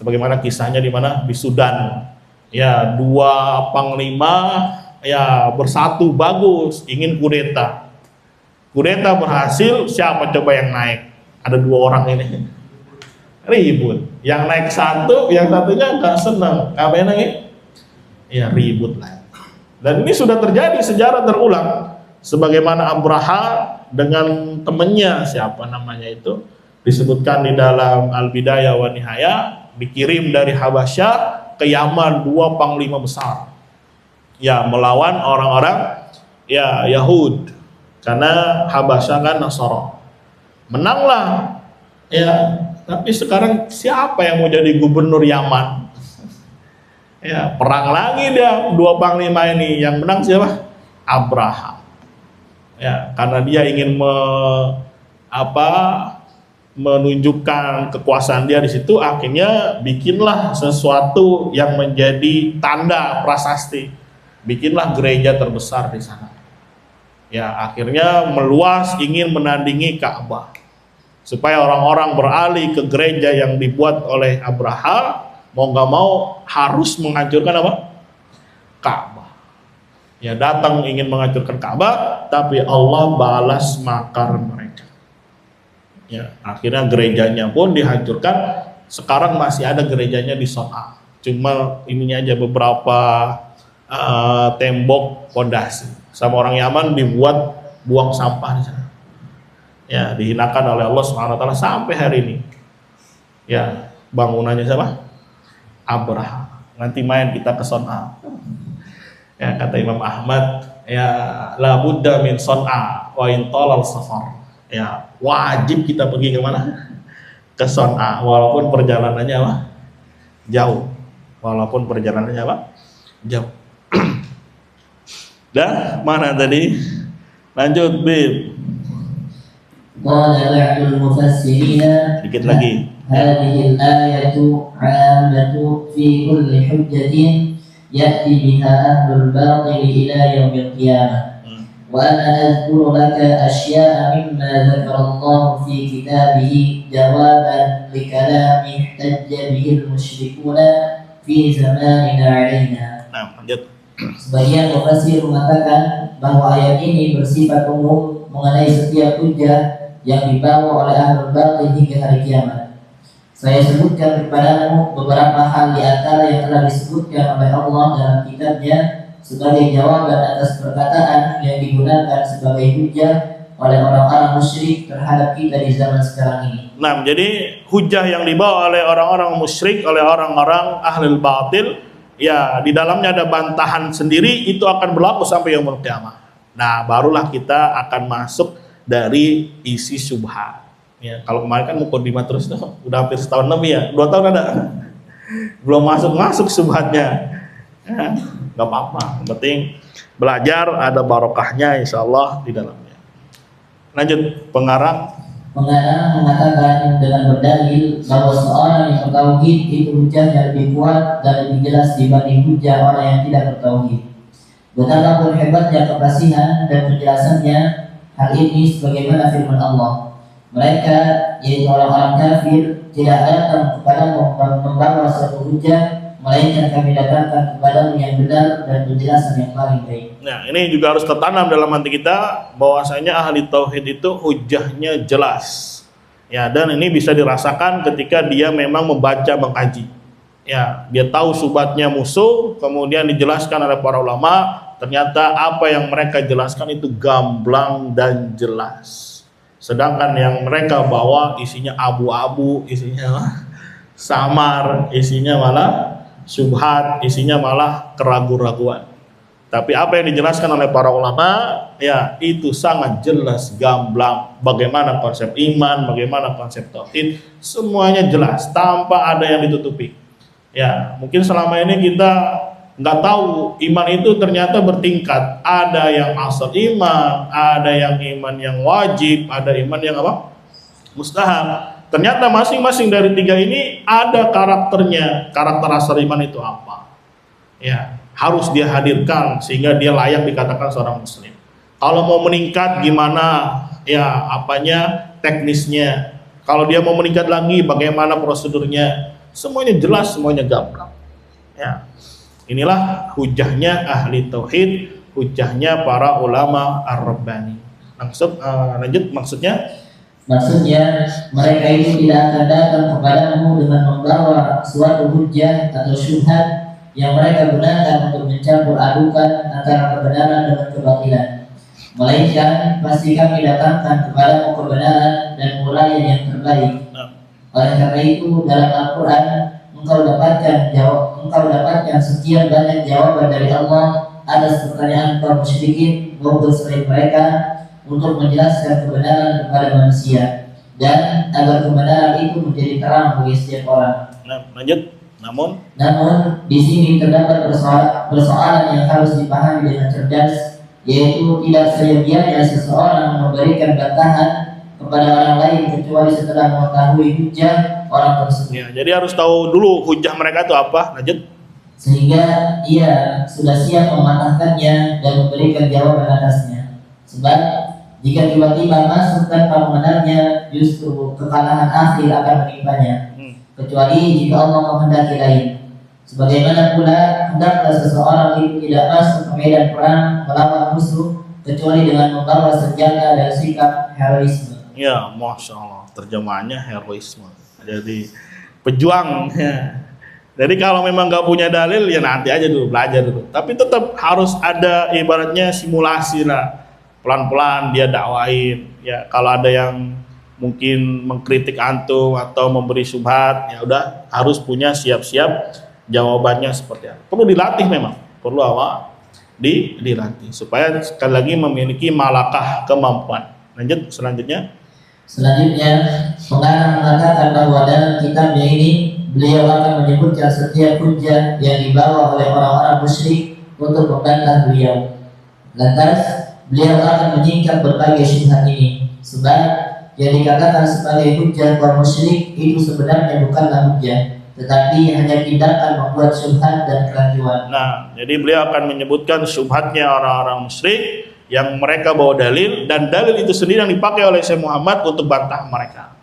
Sebagaimana kisahnya di mana? Di Sudan. Ya, dua panglima ya bersatu bagus, ingin kudeta. Kudeta berhasil, siapa coba yang naik? Ada dua orang ini. Ribut. Yang naik satu, yang satunya nggak senang. Apa yang ya ribut lah. Dan ini sudah terjadi, sejarah terulang. Sebagaimana Abraha dengan temannya, siapa namanya itu, disebutkan di dalam Al-Bidayah wa Nihayah, dikirim dari Habasyah ke Yaman dua panglima besar. Ya, melawan orang-orang ya Yahud. Karena Habasyah kan Nasara. Menanglah. Ya, tapi sekarang siapa yang mau jadi gubernur Yaman? Ya, perang lagi dia dua panglima ini. Yang menang siapa? Abraha. Ya, karena dia ingin menunjukkan kekuasaan dia di situ, akhirnya bikinlah sesuatu yang menjadi tanda prasasti. Bikinlah gereja terbesar di sana. Ya, akhirnya meluas ingin menandingi Ka'bah. Supaya orang-orang beralih ke gereja yang dibuat oleh Abraha, mau nggak mau harus menghancurkan apa? Ka'bah. Ya, datang ingin menghancurkan Ka'bah, tapi Allah balas makar mereka. Ya, akhirnya gerejanya pun dihancurkan. Sekarang masih ada gerejanya di Son'a. Cuma ininya aja beberapa tembok pondasi. Sama orang Yaman dibuat buang sampah di sana. Ya, dihinakan oleh Allah Subhanahu wa taala sampai hari ini. Ya, bangunannya siapa? Abraha. Nanti main kita ke Son'a. Ya, kata Imam Ahmad, ya la budda min Son'a wa in talal safar. Ya, wajib kita pergi ke mana? Ke Son'a, walaupun perjalanannya apa? Jauh. Walaupun perjalanannya apa? Jauh. Dah, mana tadi? Lanjut, Bib. Qala ba'dul mufassirin, Dikit lagi. hadhihi al-ayatu 'ammatu fi kulli hujjatin ya'ti biha ahlul batil ila yaumil qiyamah. Wa ana adhkuru laka asya'a mimma dzakara Allah fi kitabih jawaban li kalami ihtajja bihi al-musyrikuna fi zamanina 'alaina. Nah, lanjut. Sebagian mufassir mengatakan bahwa ayat ini bersifat umum mengenai setiap hujjah yang dibawa oleh ahlul batil hingga hari kiamat. Saya sebutkan kepadamu beberapa hal di antara yang telah disebutkan oleh Allah dalam kitabnya sebagai jawaban atas perkataan yang digunakan sebagai hujjah oleh orang-orang musyrik terhadap kita di zaman sekarang ini. Nah, jadi hujah yang dibawa oleh orang-orang musyrik, oleh orang-orang ahlul batil, ya di dalamnya ada bantahan sendiri, itu akan berlaku sampai yaumul qiyamah. Nah, barulah kita akan masuk dari isi syubhat. Ya, kalau kemarin kan mukadimah terus tuh, udah hampir setahun lebih ya, 2 tahun ada, belum masuk syubhatnya. Ya, nggak apa-apa, yang penting belajar ada barokahnya insyaallah di dalamnya. Lanjut, pengarang Mengatakan dengan berdalil bahwa seorang yang bertauhid itu hujahnya lebih kuat dan lebih jelas dibanding hujah orang yang tidak bertauhid. Betapapun hebatnya kefasihan dan penjelasannya hal ini sebagaimana firman Allah. Mereka, yaitu orang-orang kafir, tidak datang kepadamu membawa suatu hujah, melainkan kami datangkan kepadamu yang benar dan penjelasan yang paling baik. Nah, ini juga harus tertanam dalam hati kita bahwasanya ahli tauhid itu hujahnya jelas. Ya, dan ini bisa dirasakan ketika dia memang membaca, mengkaji. Ya, dia tahu syubhatnya musuh, kemudian dijelaskan oleh para ulama, ternyata apa yang mereka jelaskan itu gamblang dan jelas. Sedangkan yang mereka bawa isinya abu-abu, isinya samar, isinya malah syubhat, isinya malah keraguan-raguan. Tapi apa yang dijelaskan oleh para ulama, ya itu sangat jelas, gamblang. Bagaimana konsep iman, bagaimana konsep tauhid, semuanya jelas, tanpa ada yang ditutupi. Ya, mungkin selama ini kita nggak tahu iman itu ternyata bertingkat. Ada yang asal iman, ada yang iman yang wajib, ada iman yang apa? Mustahab. Ternyata masing-masing dari 3 ini ada karakternya. Karakter asal iman itu apa? Ya, harus dia hadirkan sehingga dia layak dikatakan seorang muslim. Kalau mau meningkat gimana? Ya, apanya? Teknisnya. Kalau dia mau meningkat lagi bagaimana prosedurnya? Semuanya jelas, semuanya gamblang. Ya. Inilah hujahnya ahli tauhid, hujahnya para ulama ar-rabbani. Langsung lanjut maksudnya Mereka itu tidak akan datang kepadamu dengan membawa suatu hujjah atau syubhat yang mereka gunakan untuk mencampur adukan antara kebenaran dengan kebatilan. Melainkan pasti kami datangkan kepadamu kebenaran dan uraian yang terbaik. Oleh karena itu dalam Al-Quran engkau dapatkan sekian banyak jawaban dari Allah atas pertanyaan kaum musyrikin maupun selain mereka untuk menjelaskan kebenaran kepada manusia dan agar kebenaran itu menjadi terang bagi setiap orang. Nah, lanjut. Namun di sini terdapat persoalan yang harus dipahami dengan cerdas, yaitu tidak seyogianya seseorang memberikan bantahan kepada orang lain kecuali setelah mengetahui hujah orang tersebut. Ya, jadi harus tahu dulu hujah mereka itu apa, lanjut. Sehingga ia sudah siap mematahkannya dan memberikan jawaban atasnya. Sebab jika tiba-tiba masuk tanpa mengenalnya, justru kekalahan akhir akan menimpanya. Kecuali jika Allah menghendaki lain. Sebagaimana pula hendaklah seseorang itu tidak masuk ke medan perang melawan musuh kecuali dengan membawa senjata dan sikap heroisme. Ya, masya Allah, terjemahannya heroisme. Jadi pejuang. Ya. Jadi kalau memang nggak punya dalil ya nanti aja dulu belajar dulu. Tapi tetap harus ada ibaratnya simulasi lah. Pelan-pelan dia dakwain. Ya kalau ada yang mungkin mengkritik antum atau memberi syubhat, ya udah harus punya siap-siap jawabannya seperti apa. Perlu dilatih memang. Perlu apa? Dilatih supaya sekali lagi memiliki malakah kemampuan. Lanjut selanjutnya. Selanjutnya, pengarang mengatakan bahwa dalam kitabnya ini beliau akan menyebutkan setiap hujah yang dibawa oleh orang-orang musyrik untuk membantah beliau. Lantas, beliau akan menyingkap berbagai syubhat ini. Sebab yang dikatakan sebagai hujah kaum musyrik itu sebenarnya bukanlah hujah, tetapi hanya tindakan membuat syubhat dan kerancuan. Nah, jadi beliau akan menyebutkan syubhatnya orang-orang musyrik yang mereka bawa dalil, dan dalil itu sendiri yang dipakai oleh Syekh Muhammad untuk bantah mereka.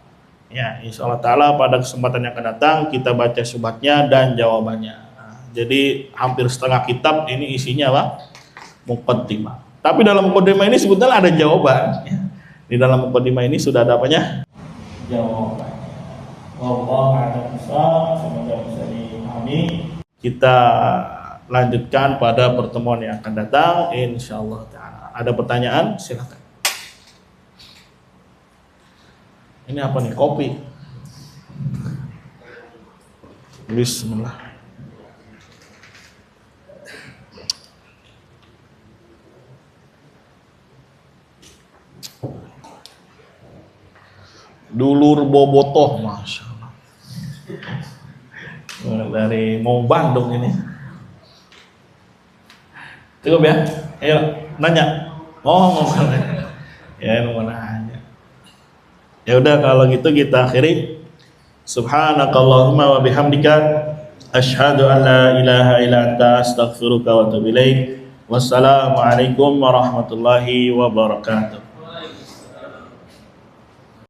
Ya, insyaallah taala pada kesempatan yang akan datang kita baca syubhatnya dan jawabannya. Nah, jadi hampir setengah kitab ini isinya apa? Muqaddimah. Tapi dalam muqaddimah ini sebetulnya ada jawaban. Ya. Di dalam muqaddimah ini sudah ada apanya? Jawaban. Wallahu a'lam bishawab. Semoga bisa dipahami. Kita lanjutkan pada pertemuan yang akan datang insyaallah taala. Ada pertanyaan? Silakan. Ini apa nih? Kopi. Bismillah. Dulur bobotoh, masya Allah. Dari mau Bandung ini. Cukup ya? Ayo nanya. Oh, mau nanya. Ya, mau nanya. Ya udah kalau gitu kita akhiri. Subhanakallahumma wa bihamdika asyhadu an la ilaha illa anta astaghfiruka wa atubu ilaik. Wassalamualaikum warahmatullahi wabarakatuh.